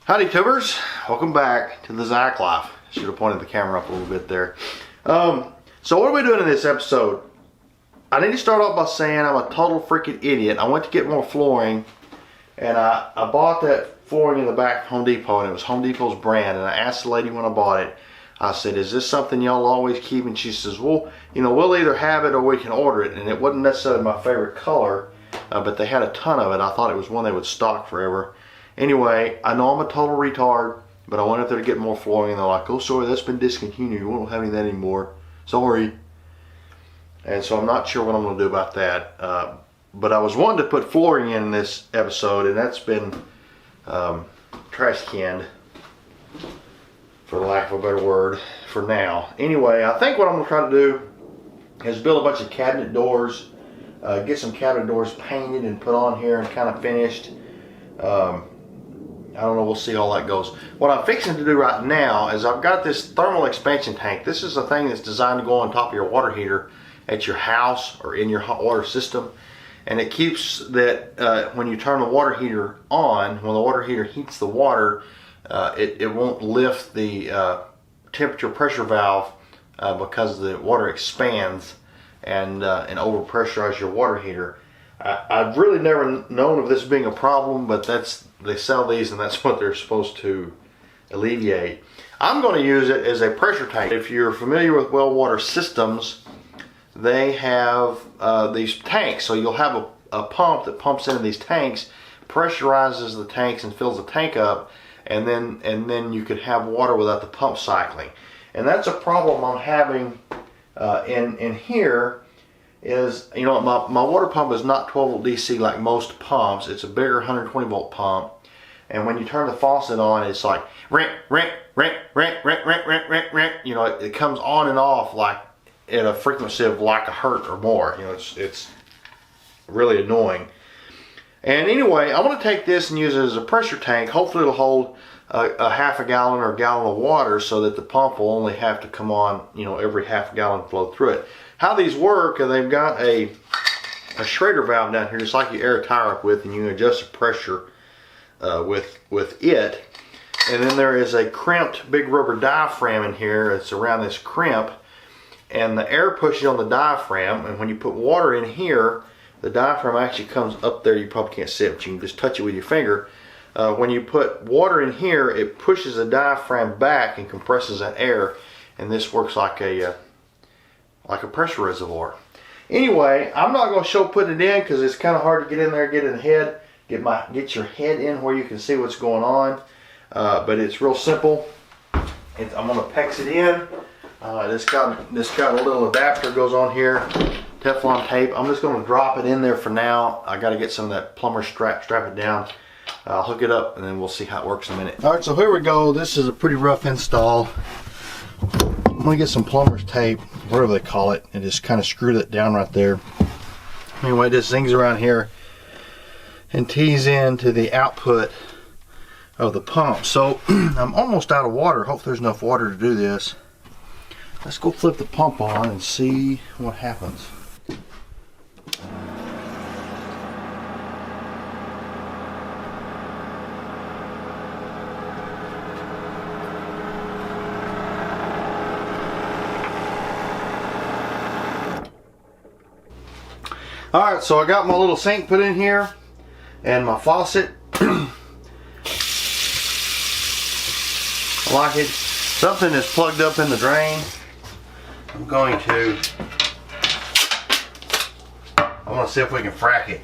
Howdy tubers, welcome back to the Zach Life. Should have pointed the camera up a little bit there. So what are we doing in this episode? I need to start off by saying I'm a total freaking idiot. I went to get more flooring and I bought that flooring in the back of Home Depot, and it was Home Depot's brand, and I asked the lady when I bought it, I said, is this something y'all always keep? And she says, well, you know, we'll either have it or we can order it. And it wasn't necessarily my favorite color, but they had a ton of it. I thought it was one they would stock forever. Anyway, I know I'm a total retard, but I went up there to get more flooring, and they're like, oh, sorry, that's been discontinued. We won't have any of that anymore. Sorry. And so I'm not sure what I'm going to do about that. But I was wanting to put flooring in this episode, and that's been trash canned, for the lack of a better word, for now. Anyway, I think what I'm going to try to do is build a bunch of cabinet doors, get some cabinet doors painted and put on here and kind of finished. I don't know, we'll see how that goes. What I'm fixing to do right now is I've got this thermal expansion tank. This is a thing that's designed to go on top of your water heater at your house or in your hot water system. And it keeps that, when you turn the water heater on, when the water heater heats the water, it won't lift the temperature pressure valve because the water expands and overpressurize your water heater. I've really never known of this being a problem, but they sell these and that's what they're supposed to alleviate. I'm going to use it as a pressure tank. If you're familiar with well water systems, they have these tanks. So you'll have a pump that pumps into these tanks, pressurizes the tanks and fills the tank up, and then you could have water without the pump cycling. And that's a problem I'm having in here. Is, you know, my water pump is not 12 volt DC like most pumps. It's a bigger 120 volt pump, and when you turn the faucet on, it's like rent, you know, it comes on and off like at a frequency of like a hertz or more. You know, it's really annoying. And anyway, I want to take this and use it as a pressure tank. Hopefully it'll hold a half a gallon or a gallon of water, so that the pump will only have to come on, you know, every half gallon flow through it. How these work, and they've got a Schrader valve down here, just like you air a tire up with, and you adjust the pressure with it. And then there is a crimped big rubber diaphragm in here. It's around this crimp, and the air pushes on the diaphragm, and when you put water in here, the diaphragm actually comes up there. You probably can't see it, but you can just touch it with your finger. When you put water in here, it pushes the diaphragm back and compresses that air, and this works like a pressure reservoir. Anyway, I'm not going to show putting it in because it's kind of hard to get in there, get in the head, get your head in where you can see what's going on. But it's real simple. I'm going to PEX it in. This got a little adapter goes on here, Teflon tape. I'm just going to drop it in there for now. I got to get some of that plumber strap it down. I'll hook it up and then we'll see how it works in a minute. All right, so here we go. This is a pretty rough install. I'm going to get some plumber's tape, whatever they call it, and just kind of screw that down right there. Anyway, this zings around here and tees into the output of the pump. So I'm almost out of water. Hopefully there's enough water to do this. Let's go flip the pump on and see what happens. Alright, so I got my little sink put in here and my faucet. I like it. Something is plugged up in the drain. I want to see if we can frack it.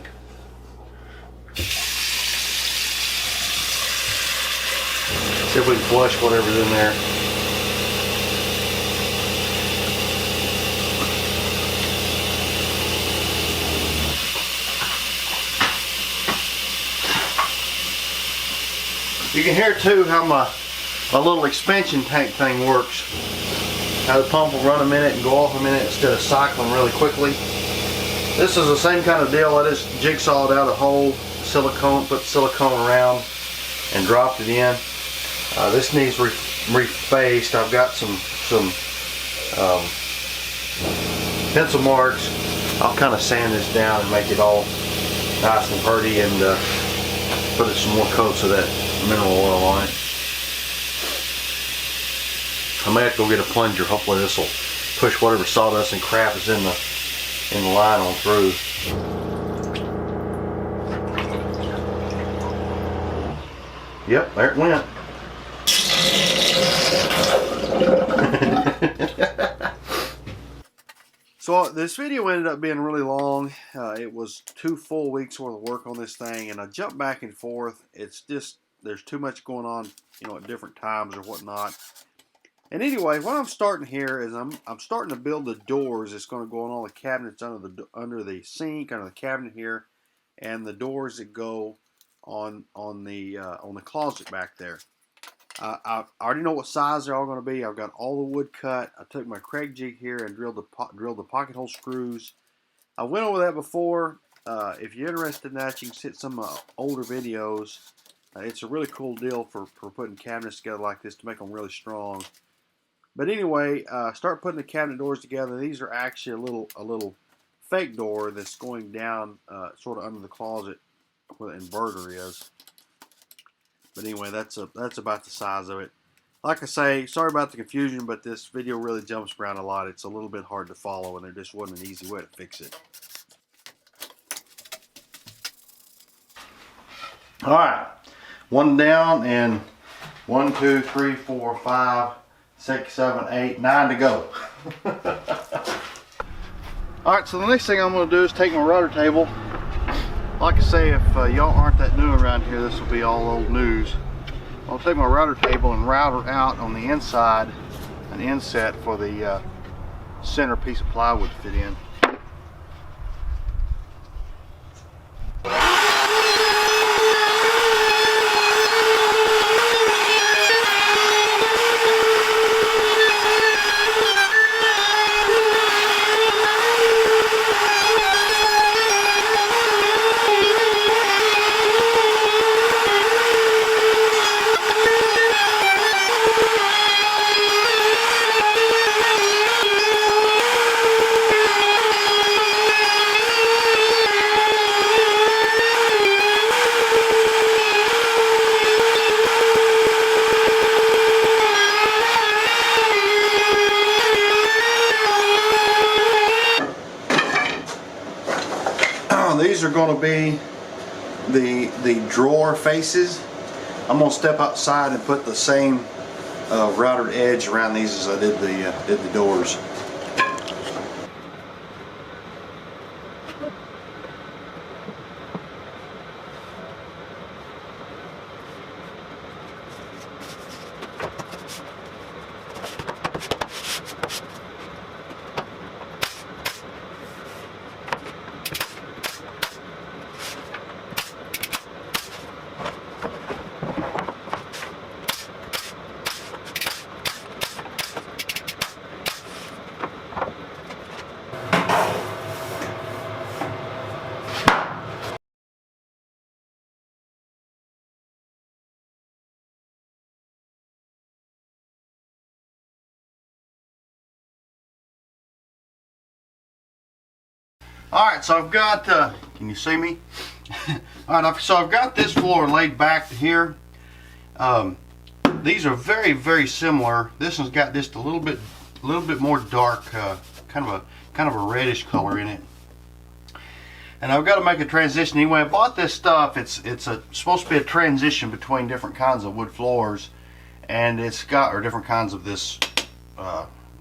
See if we can flush whatever's in there. You can hear too how my little expansion tank thing works. How the pump will run a minute and go off a minute instead of cycling really quickly. This is the same kind of deal. I just jigsawed out a hole, silicone, put silicone around and dropped it in. This needs refaced. I've got some pencil marks. I'll kind of sand this down and make it all nice and pretty, and put some more coats of that mineral oil on it. I may have to go get a plunger. Hopefully this will push whatever sawdust and crap is in the line on through. Yep, there it went. So this video ended up being really long. It was 2 full weeks worth of work on this thing, and I jumped back and forth. It's just, there's too much going on, you know, at different times or whatnot. And anyway, what I'm starting here is I'm starting to build the doors. It's going to go on all the cabinets under the sink, under the cabinet here, and the doors that go on the closet back there. I already know what size they're all going to be. I've got all the wood cut. I took my Craig jig here and drilled the pocket hole screws. I went over that before. If you're interested in that, you can see some older videos. It's a really cool deal for putting cabinets together like this to make them really strong. But anyway, start putting the cabinet doors together. These are actually a little fake door that's going down sort of under the closet where the inverter is. But anyway, that's about the size of it. Like I say, sorry about the confusion, but this video really jumps around a lot. It's a little bit hard to follow, and there just wasn't an easy way to fix it. All right, one down, and 1, 2, 3, 4, 5, 6, 7, 8, 9 to go. All right, so the next thing I'm going to do is take my router table. Like I say, if y'all aren't that new around here, this will be all old news. I'll take my router table and router out on the inside an inset for the center piece of plywood to fit in. These are going to be the drawer faces. I'm going to step outside and put the same routered edge around these as I did the doors. Alright, so I've got, can you see me? Alright, so I've got this floor laid back to here. These are very, very similar. This one's got just a little bit more dark, kind of a reddish color in it. And I've got to make a transition. Anyway, I bought this stuff. It's supposed to be a transition between different kinds of wood floors, and it's got, or different kinds of this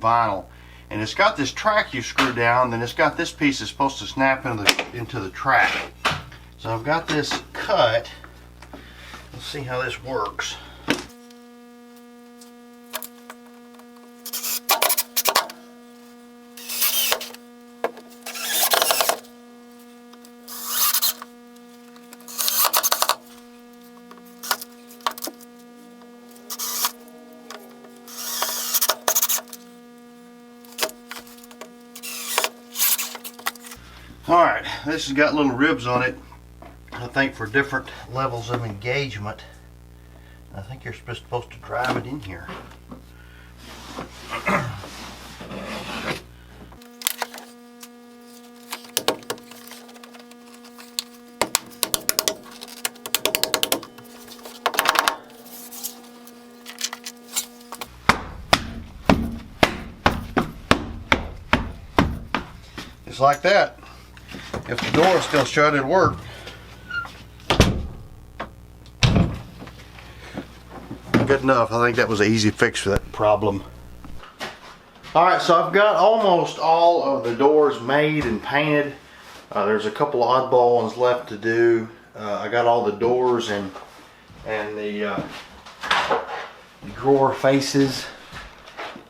vinyl. And it's got this track you screw down, then it's got this piece that's supposed to snap into the track. So I've got this cut. Let's see how this works. Alright, this has got little ribs on it, I think for different levels of engagement. I think you're supposed to drive it in here. like that. If the door is still shut, it'd work. Good enough. I think that was an easy fix for that problem. Alright, so I've got almost all of the doors made and painted. There's a couple of oddball ones left to do. I got all the doors and the drawer faces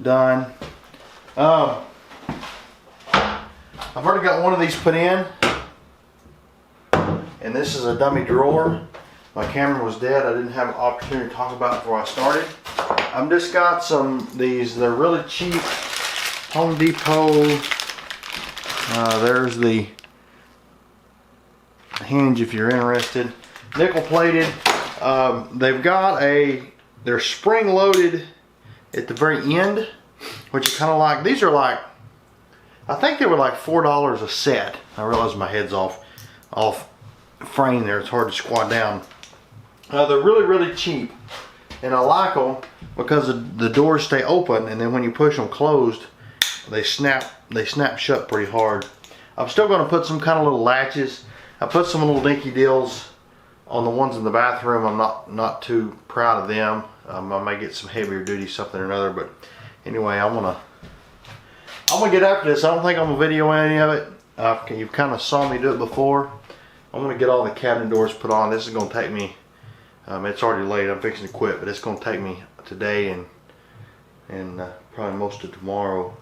done. I've already got one of these put in, and this is a dummy drawer. My camera was dead. I didn't have an opportunity to talk about it before I started. I've just got these, they're really cheap, Home Depot. There's the hinge if you're interested. Nickel plated. They've got they're spring loaded at the very end, which is kind of like, these are like, I think they were like $4 a set. I realize my head's off frame there. It's hard to squat down. They're really, really cheap, and I like them because the doors stay open, and then when you push them closed, they snap shut pretty hard. I'm still going to put some kind of little latches. I put some little dinky deals on the ones in the bathroom. I'm not too proud of them. I may get some heavier duty something or another, but anyway, I'm gonna get after this. I don't think I'm gonna video any of it. You've kind of saw me do it before. I'm gonna get all the cabinet doors put on. This is gonna take me. It's already late. I'm fixing to quit, but it's gonna take me today and probably most of tomorrow.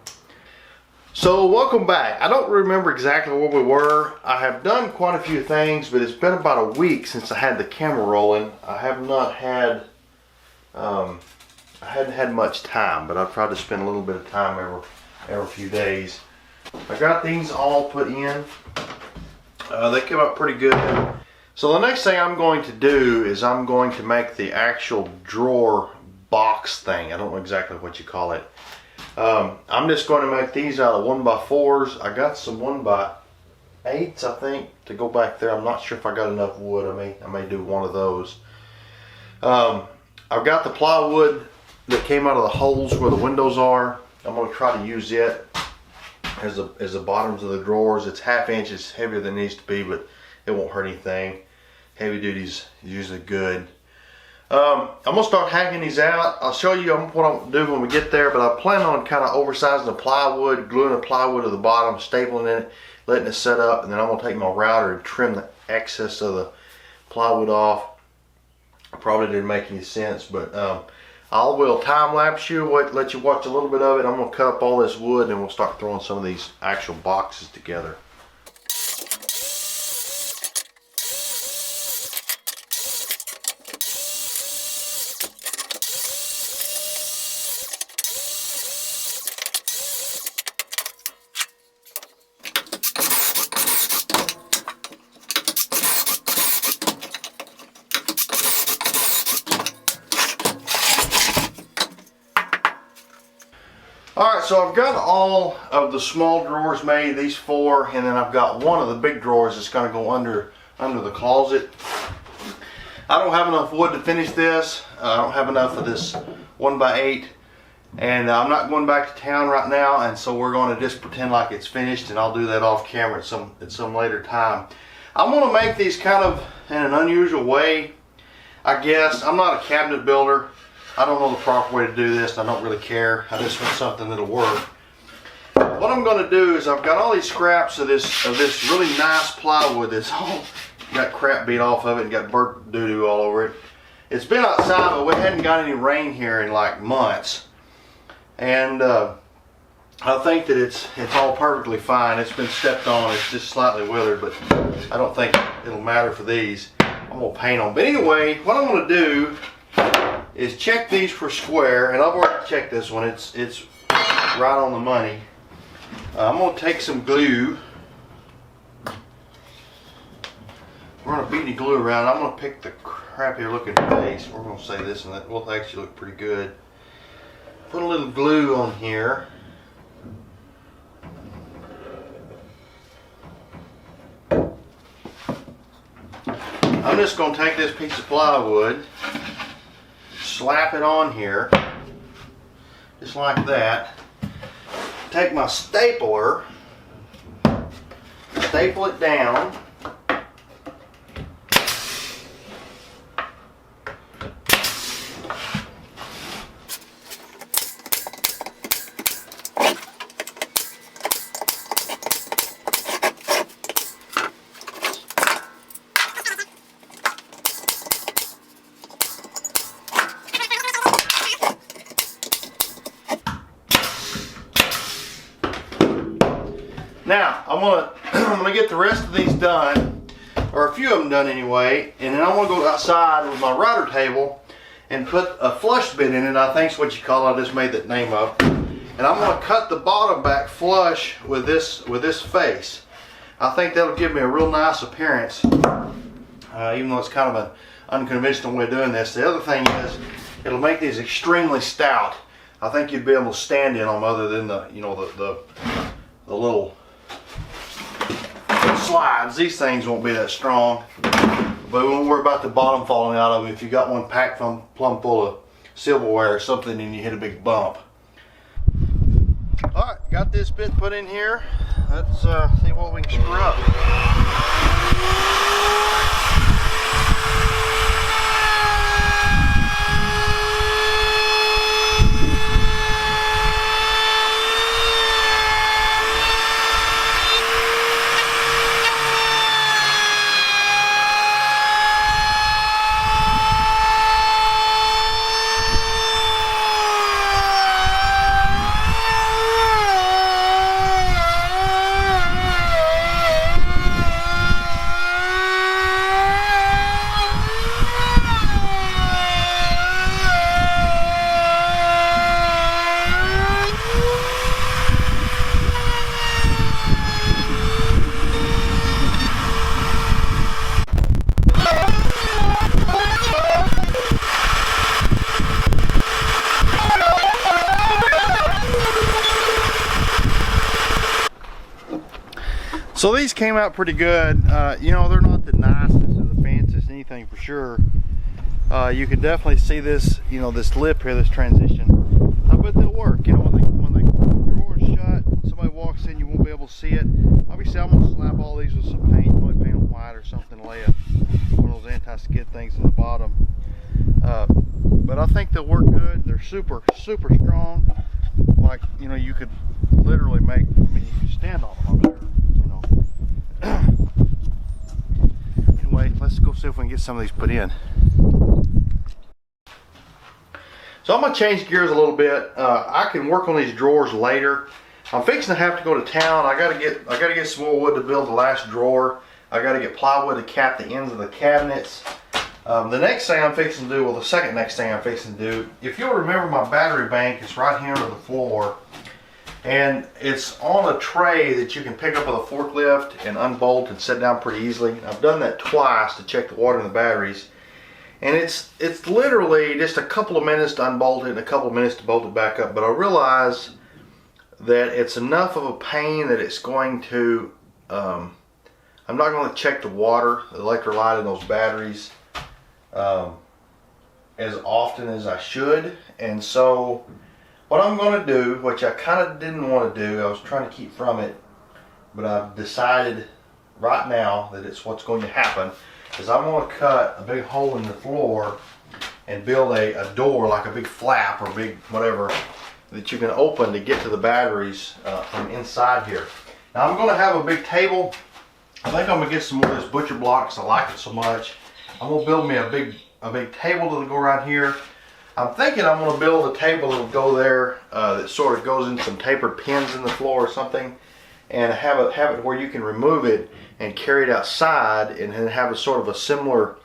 So welcome back. I don't remember exactly where we were. I have done quite a few things, but it's been about a week since I had the camera rolling. I have not had, I hadn't had much time, but I've tried to spend a little bit of time every few days. I got these all put in. They came out pretty good. So the next thing I'm going to do is I'm going to make the actual drawer box thing. I don't know exactly what you call it. I'm just going to make these out of 1x4s. I got some 1x8s, I think, to go back there. I'm not sure if I got enough wood. I may do one of those. I've got the plywood that came out of the holes where the windows are. I'm going to try to use it as the bottoms of the drawers. It's 1/2 inch. It's heavier than it needs to be, but it won't hurt anything. Heavy duty's usually good. I'm gonna start hacking these out. I'll show you what I'm gonna do when we get there, but I plan on kind of oversizing the plywood, gluing the plywood to the bottom, stapling it, letting it set up, and then I'm gonna take my router and trim the excess of the plywood off. Probably didn't make any sense, but I will time lapse you, let you watch a little bit of it. I'm gonna cut up all this wood and we'll start throwing some of these actual boxes together. Alright, so I've got all of the small drawers made, these 4, and then I've got one of the big drawers that's going to go under the closet. I don't have enough wood to finish this. I don't have enough of this 1x8, and I'm not going back to town right now, and so we're going to just pretend like it's finished, and I'll do that off camera at some later time. I'm going to make these kind of in an unusual way, I guess. I'm not a cabinet builder. I don't know the proper way to do this. I don't really care. I just want something that'll work. What I'm going to do is I've got all these scraps of this really nice plywood that's all got crap beat off of it and got burnt doo-doo all over it. It's been outside, but we hadn't got any rain here in like months. And I think that it's all perfectly fine. It's been stepped on. It's just slightly withered, but I don't think it'll matter for these. I'm going to paint them. But anyway, what I'm going to do is check these for square, and I've already checked this one. It's right on the money. I'm going to take some glue. We're going to beat the glue around. I'm going to pick the crappy looking face. We're going to say this and that will actually look pretty good. Put a little glue on here. I'm just going to take this piece of plywood, slap it on here, just like that. Take my stapler, staple it down. Now, I'm gonna get the rest of these done, or a few of them done anyway, and then I'm gonna go outside with my router table and put a flush bit in it. I think is what you call it. I just made that name up. And I'm gonna cut the bottom back flush with this face. I think that'll give me a real nice appearance, even though it's kind of an unconventional way of doing this. The other thing is, it'll make these extremely stout. I think you'd be able to stand in them, other than the the little slides. These things won't be that strong, but we won't worry about the bottom falling out of it. If you got one packed plumb full of silverware or something and you hit a big bump. All right, got this bit put in here. Let's see what we can screw up. So these came out pretty good. You know, they're not the nicest or the fanciest anything for sure. You can definitely see this, you know, this lip here, this transition. But they'll work. You know, when the drawer's shut, when somebody walks in, you won't be able to see it. Obviously, I'm gonna slap all these with some paint, probably paint them white or something, lay one of those anti-skid things in the bottom. But I think they'll work good. They're super strong. Like, you know, you could literally make, I mean, you could stand on them, I'm sure. Anyway, let's go see if we can get some of these put in. So I'm gonna change gears a little bit. I can work on these drawers later. I'm fixing to have to go to town. I gotta get some more wood to build the last drawer. I gotta get plywood to cap the ends of the cabinets. The next thing I'm fixing to do, well, the second next thing I'm fixing to do, if you'll remember my battery bank, it's right here under the floor. And it's on a tray that you can pick up with a forklift and unbolt and set down pretty easily. I've done that twice to check the water in the batteries. And it's literally just a couple of minutes to unbolt it and a couple of minutes to bolt it back up. But I realize that it's enough of a pain that it's going to, I'm not going to check the water, the electrolyte in those batteries as often as I should. And so what I'm going to do, which I kind of didn't want to do, I was trying to keep from it, but I've decided right now that it's what's going to happen, is I'm going to cut a big hole in the floor and build a door, like a big flap or big whatever, that you can open to get to the batteries from inside here. Now I'm going to have a big table. I think I'm going to get some more of this butcher block because I like it so much. I'm going to build me a big table that'll go right here. I'm thinking I'm going to build a table that'll go there that sort of goes in some tapered pins in the floor or something, and have it where you can remove it and carry it outside, and then have a sort of a similar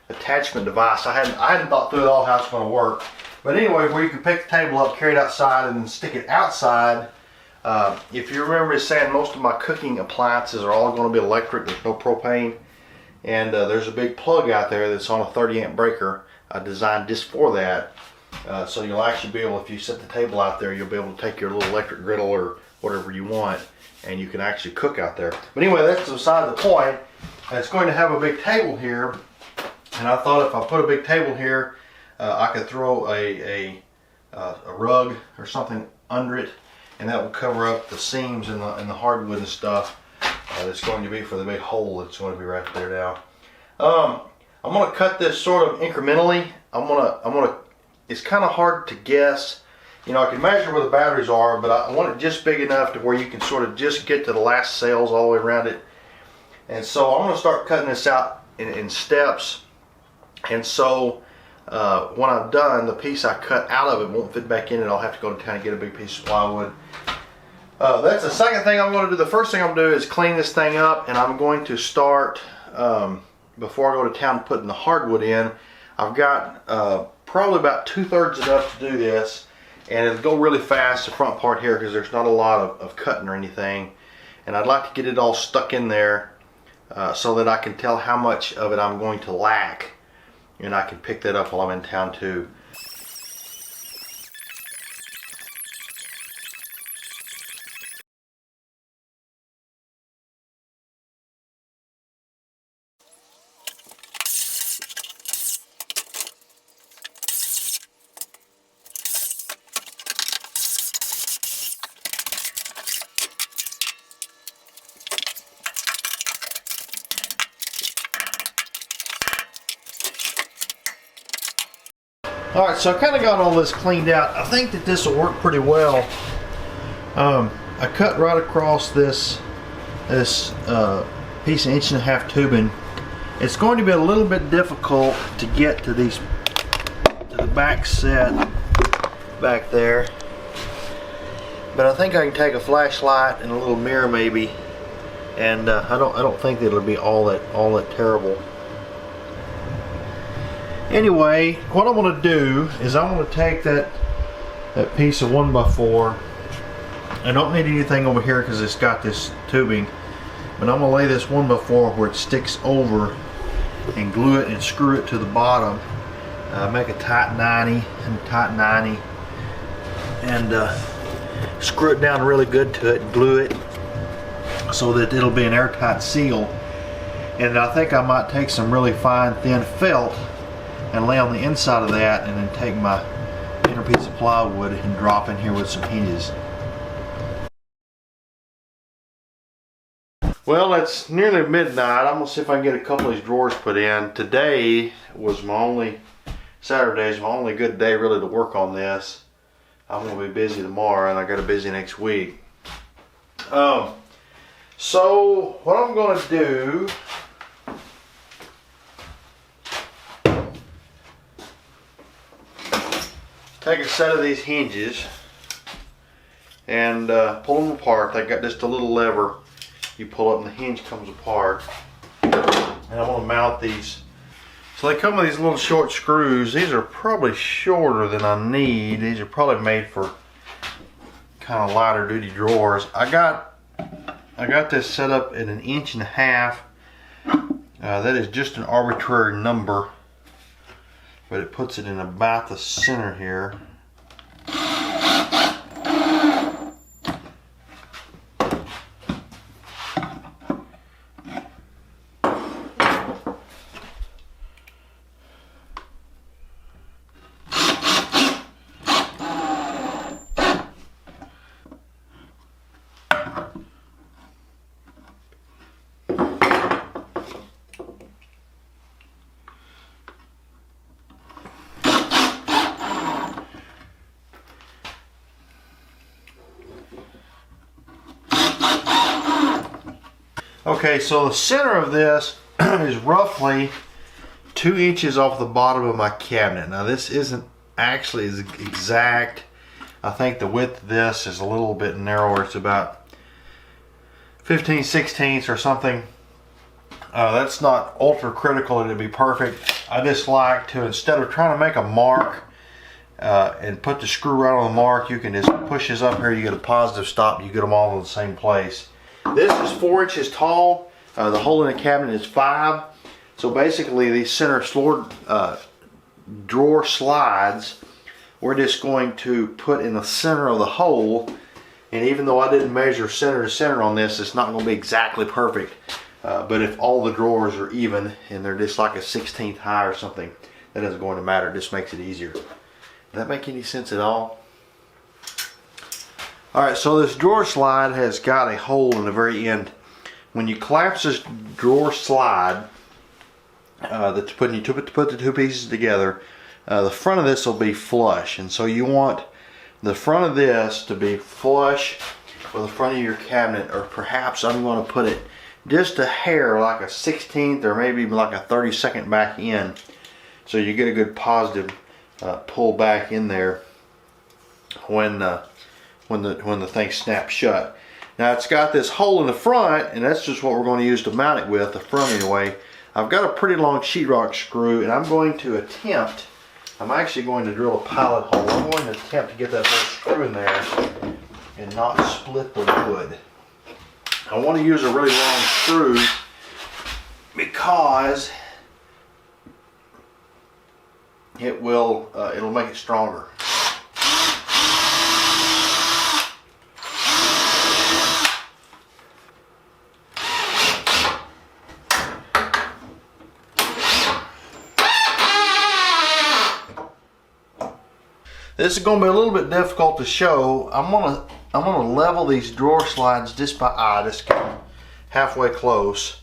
attachment device. I hadn't thought through at all how it's going to work, but anyway, where you can pick the table up, carry it outside, and then stick it outside. If you remember me saying, most of my cooking appliances are all going to be electric. There's no propane, and there's a big plug out there that's on a 30 amp breaker designed just for that. So you'll actually be able, if you set the table out there, you'll be able to take your little electric griddle or whatever you want, and you can actually cook out there. But anyway, that's beside the point. It's going to have a big table here, and I thought if I put a big table here, I could throw a rug or something under it, and that will cover up the seams and the hardwood and stuff That's going to be for the big hole that's going to be right there now. I'm going to cut this sort of incrementally. It's kind of hard to guess. You know, I can measure where the batteries are, but I want it just big enough to where you can sort of just get to the last cells all the way around it. And so I'm going to start cutting this out in steps. And so when I'm done, the piece I cut out of it won't fit back in it. I'll have to go to town and get a big piece of plywood. That's the second thing I'm going to do. The first thing I'm going to do is clean this thing up, and I'm going to start, before I go to town, putting the hardwood in. I've got probably about 2/3 enough to do this, and it'll go really fast, the front part here, because there's not a lot of cutting or anything. And I'd like to get it all stuck in there so that I can tell how much of it I'm going to lack, and I can pick that up while I'm in town too. Alright, so I kind of got all this cleaned out. I think that this will work pretty well. I cut right across this piece of 1.5 inch tubing. It's going to be a little bit difficult to get to the back set back there, but I think I can take a flashlight and a little mirror maybe, and I don't think that it'll be all that terrible. Anyway, what I'm going to do is I'm going to take that piece of 1x4. I don't need anything over here because it's got this tubing, but I'm going to lay this 1x4 where it sticks over and glue it and screw it to the bottom. Make a tight 90 and a tight 90, and screw it down really good to it and glue it so that it'll be an airtight seal. And I think I might take some really fine thin felt and lay on the inside of that, and then take my inner piece of plywood and drop in here with some hinges. Well, it's nearly midnight. I'm gonna see if I can get a couple of these drawers put in. Today was Saturday's my only good day really to work on this. I'm gonna be busy tomorrow, and I got a busy next week. So what I'm gonna do, take a set of these hinges and pull them apart. They got just a little lever you pull up and the hinge comes apart. And I'm going to mount these. So they come with these little short screws. These are probably shorter than I need. These are probably made for kind of lighter duty drawers. I got this set up at 1.5 inches. That is just an arbitrary number, but it puts it in about the center here. Okay, so the center of this is roughly 2 inches off the bottom of my cabinet. Now this isn't actually as exact. I think the width of this is a little bit narrower. It's about 15/16 or something. That's not ultra critical to be perfect. I just like to, instead of trying to make a mark and put the screw right on the mark, you can just push this up here, you get a positive stop, you get them all in the same place. This is 4 inches tall. The hole in the cabinet is 5. So basically these center drawer slides, we're just going to put in the center of the hole. And even though I didn't measure center to center on this, it's not going to be exactly perfect. But if all the drawers are even and they're just like a 1/16 high or something, that isn't going to matter. It just makes it easier. Does that make any sense at all? Alright, so this drawer slide has got a hole in the very end. when you collapse this drawer slide, when you put the two pieces together, the front of this will be flush, and so you want the front of this to be flush with the front of your cabinet, or perhaps I'm going to put it just a hair, like a 16th or maybe like a 32nd back in, so you get a good positive pull back in there when the thing snaps shut. Now it's got this hole in the front, and that's just what we're going to use to mount it with, the front anyway. I've got a pretty long sheetrock screw, and I'm actually going to drill a pilot hole. I'm going to attempt to get that whole screw in there and not split the wood. I want to use a really long screw because it'll make it stronger. This is going to be a little bit difficult to show. I'm gonna level these drawer slides just by eye, just halfway close.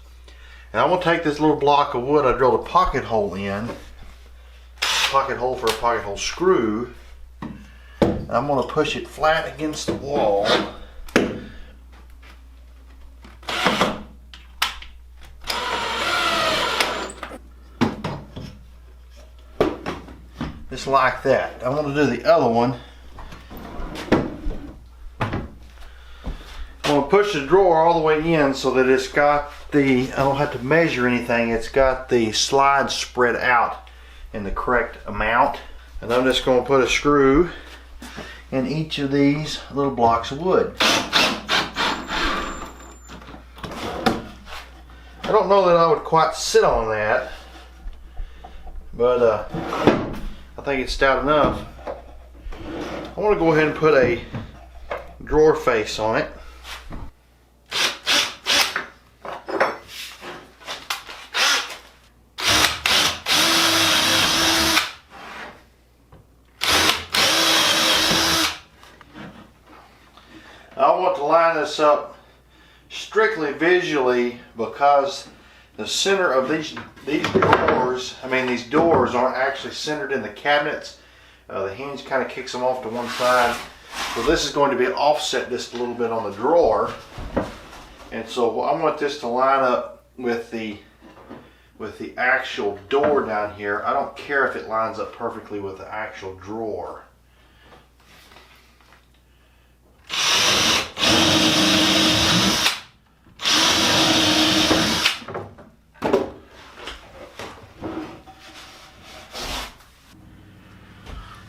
And I'm gonna take this little block of wood I drilled a pocket hole in, pocket hole for a pocket hole screw. And I'm gonna push it flat against the wall. Just like that. I'm going to do the other one. I'm going to push the drawer all the way in so that it's got I don't have to measure anything. It's got the slide spread out in the correct amount. And I'm just going to put a screw in each of these little blocks of wood. I don't know that I would quite sit on that, but I think it's stout enough. I want to go ahead and put a drawer face on it. I want to line this up strictly visually because the center of these doors aren't actually centered in the cabinets. The hinge kind of kicks them off to one side. So this is going to be offset just a little bit on the drawer. And so I want this to line up with the actual door down here. I don't care if it lines up perfectly with the actual drawer.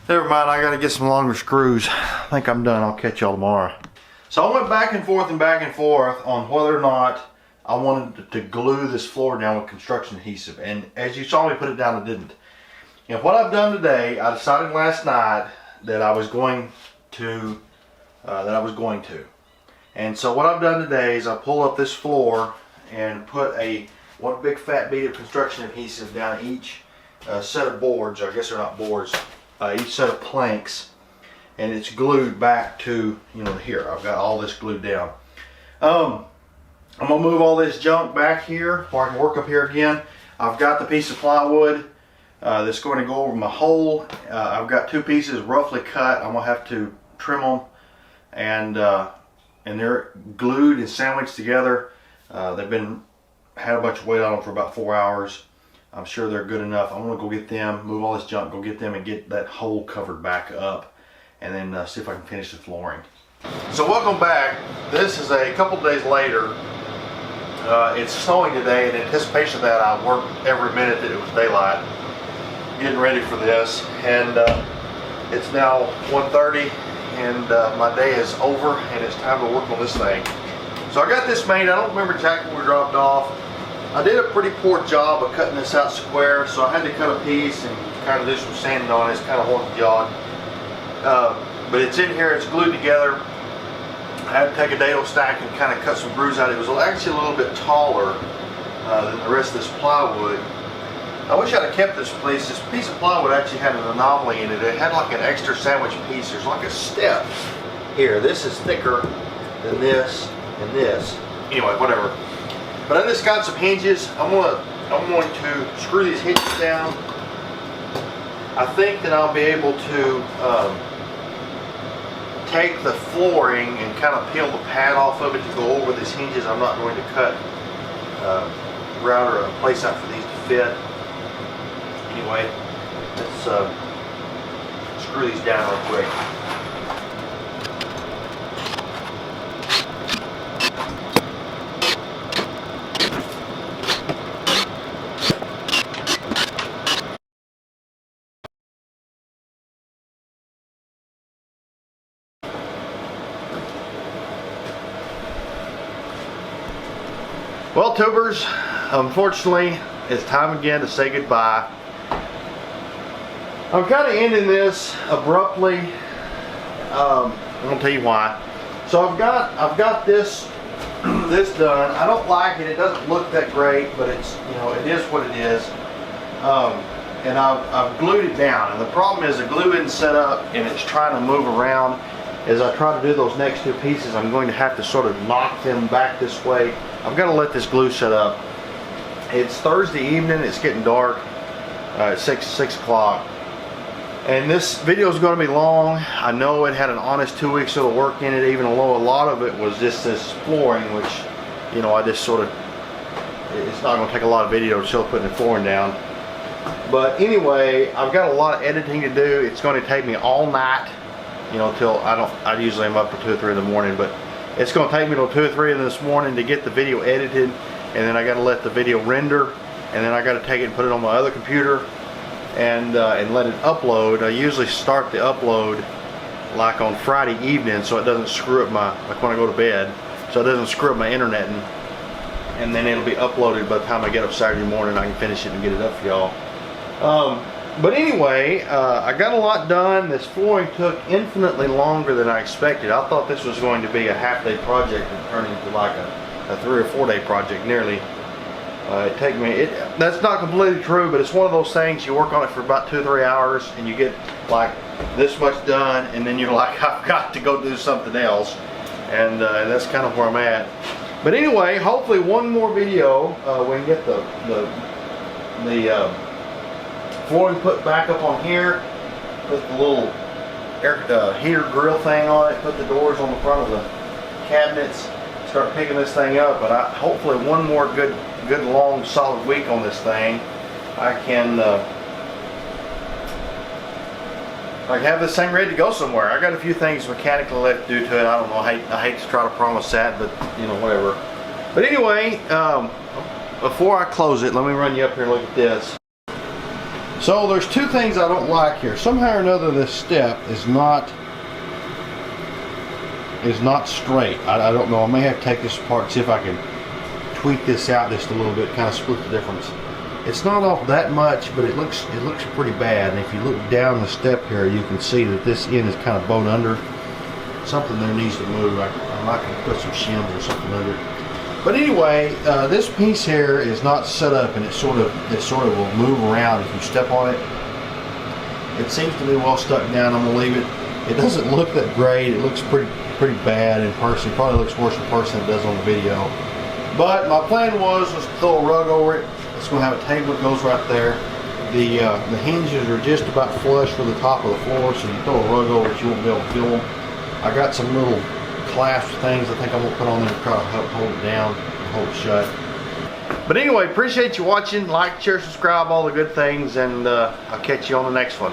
Never mind, I gotta get some longer screws. I think I'm done. I'll catch y'all tomorrow. So I went back and forth on whether or not I wanted to glue this floor down with construction adhesive. And as you saw me put it down, I didn't. And what I've done today, I decided last night that I was going to. And so what I've done today is I pull up this floor and put one big fat bead of construction adhesive down each set of boards. Or I guess they're not boards. Each set of planks, and it's glued back to here. I've got all this glued down. I'm gonna move all this junk back here where I can work up here again. I've got the piece of plywood that's going to go over my hole. I've got two pieces roughly cut. I'm gonna have to trim them, and they're glued and sandwiched together. They've had a bunch of weight on them for about 4 hours. I'm sure they're good enough. I'm gonna go get them, move all this junk, go get them and get that hole covered back up, and then see if I can finish the flooring. So welcome back. This is a couple days later. It's snowing today. In anticipation of that, I worked every minute that it was daylight, getting ready for this. And it's now 1:30, and my day is over, and it's time to work on this thing. So I got this made. I don't remember exactly when we dropped off. I did a pretty poor job of cutting this out square, so I had to cut a piece and kind of do some sanding on it. It's kind of wonky jog. But it's in here, it's glued together. I had to take a dado stack and kind of cut some grooves out. It was actually a little bit taller than the rest of this plywood. I wish I'd have kept this piece. This piece of plywood actually had an anomaly in it. It had like an extra sandwich piece. There's like a step here. This is thicker than this and this. Anyway, whatever. But I just got some hinges. I'm going to screw these hinges down. I think that I'll be able to take the flooring and kind of peel the pad off of it to go over these hinges. I'm not going to cut router a place out for these to fit. Anyway, let's screw these down real quick. Well, tubers, unfortunately, it's time again to say goodbye. I'm kind of ending this abruptly. I'm gonna tell you why. So I've got this done. I don't like it. It doesn't look that great, but it's, you know, it is what it is. And I've glued it down. And the problem is the glue isn't set up, and it's trying to move around. As I try to do those next two pieces, I'm going to have to sort of knock them back this way. I've got to let this glue set up. It's Thursday evening. It's getting dark. It's 6 o'clock. And this video is going to be long. I know it had an honest 2 weeks of work in it, even though a lot of it was just this flooring, which, you know, I just sort of, it's not going to take a lot of video to show putting the flooring down. But anyway, I've got a lot of editing to do. It's going to take me all night, you know, till I usually am up for 2 or 3 in the morning, but it's going to take me till 2 or 3 in this morning to get the video edited, and then I got to let the video render, and then I got to take it and put it on my other computer and let it upload. I usually start the upload like on Friday evening, so it doesn't screw up my, like when I go to bed, so it doesn't screw up my internet, and then it'll be uploaded by the time I get up Saturday morning. I can finish it and get it up for y'all. But anyway, I got a lot done. This flooring took infinitely longer than I expected. I thought this was going to be a half-day project and turn into like a 3 or 4 day project nearly. That's not completely true, but it's one of those things, you work on it for about 2 or 3 hours and you get like this much done, and then you're like, I've got to go do something else. And that's kind of where I'm at. But anyway, hopefully one more video, we can get the flooring put back up on here, put the little air heater grill thing on it, put the doors on the front of the cabinets, start picking this thing up. But hopefully one more good long solid week on this thing, I can have this thing ready to go somewhere. I got a few things mechanically left to do to it. I don't know, I hate to try to promise that, but you know, whatever. But anyway, before I close it, let me run you up here and look at this. So there's 2 things I don't like here. Somehow or another, this step is not straight. I don't know. I may have to take this apart and see if I can tweak this out just a little bit, kind of split the difference. It's not off that much, but it looks pretty bad. And if you look down the step here, you can see that this end is kind of bowed under. Something there needs to move. I might can put some shims or something under it. But anyway, this piece here is not set up, and it sort of will move around if you step on it. It seems to be well stuck down. I'm gonna leave it. It doesn't look that great. It looks pretty bad in person. It probably looks worse in person than it does on the video. But my plan was to throw a rug over it. It's gonna have a table that goes right there. The hinges are just about flush with the top of the floor, so you throw a rug over it, you won't be able to feel them. I got some little clasp things I think I'm going to put on there to try to help hold it down and hold it shut. But anyway, appreciate you watching. Like, share, subscribe, all the good things, and I'll catch you on the next one.